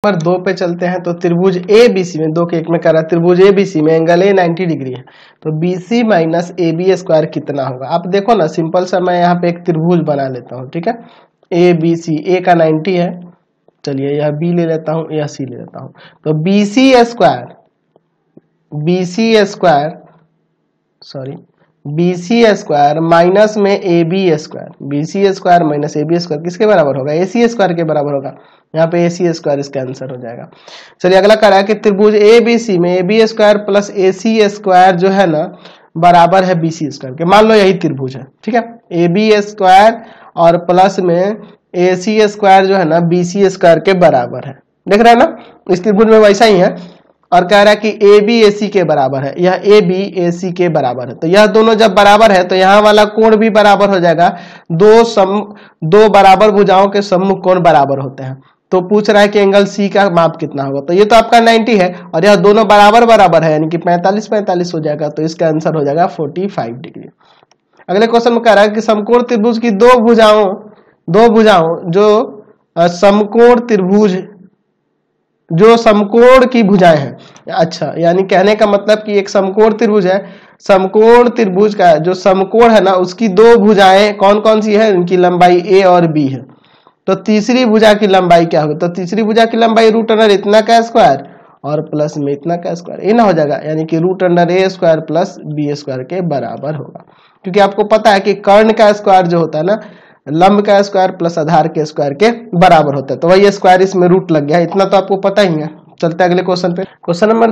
Number 2 पे चलते हैं। तो त्रिभुज ए बी सी में 2 के 1 में कर रहा है, त्रिभुज ए बी सी में एंगल ए 90 डिग्री है, तो B C minus A B square कितना होगा। आप देखो ना, सिंपल सा मैं यहाँ पे एक त्रिभुज बना लेता हूँ, ठीक है। ए बी सी, ए का 90 है, चलिए यह बी ले लेता हूँ, यह सी ले लेता हूँ। तो बी सी स्क्वायर माइनस में A B square, B C square minus A B square किसके बराबर होगा, ए सी स्क्वायर के बराबर होगा। यहाँ पे ए सी स्क्वायर इसका आंसर हो जाएगा। चलिए अगला कह रहा है कि त्रिभुज ए बी सी में A B square plus A C square जो है ना बराबर है बी सी स्क्वायर के। मान लो यही त्रिभुज है, ठीक है। ए बी स्क्वायर और प्लस में ए सी स्क्वायर जो है ना बी सी स्क्वायर के बराबर है, देख रहे हैं ना, इस त्रिभुज में वैसा ही है। और कह रहा है कि ए बी ए सी के बराबर है, यह ए बी ए सी के बराबर है। तो यह दोनों जब बराबर है तो यहाँ वाला कोण भी बराबर हो जाएगा। दो बराबर भुजाओं के सम्मुख कोण बराबर होते हैं। तो पूछ रहा है कि एंगल सी का माप कितना होगा। तो ये तो आपका 90 है और यह दोनों बराबर है, यानी कि 45 हो जाएगा। तो इसका आंसर हो जाएगा 45 डिग्री। अगले क्वेश्चन में कह रहा है कि समकोण त्रिभुज की दो भुजाओं जो समकोण त्रिभुज जो समकोण की भुजाएं हैं। अच्छा, यानी कहने का मतलब कि एक समकोण त्रिभुज है, समकोण त्रिभुज का जो समकोण है ना उसकी दो भुजाएं कौन कौन सी है, उनकी लंबाई ए और बी है। तो तीसरी भुजा की लंबाई क्या होगी, तो तीसरी भुजा की लंबाई रूट अंडर इतना का स्क्वायर और प्लस में इतना का स्क्वायर, ये ना हो जाएगा, यानी कि रूट अंडर ए स्क्वायर प्लस बी स्क्वायर के बराबर होगा। क्योंकि आपको पता है कि कर्ण का स्क्वायर जो होता है ना लंब का स्क्वायर प्लस आधार के स्क्वायर के बराबर होता है। तो वही स्क्वायर इसमें रूट लग गया है, इतना तो आपको पता ही है। चलते हैं अगले क्वेश्चन पे। Question number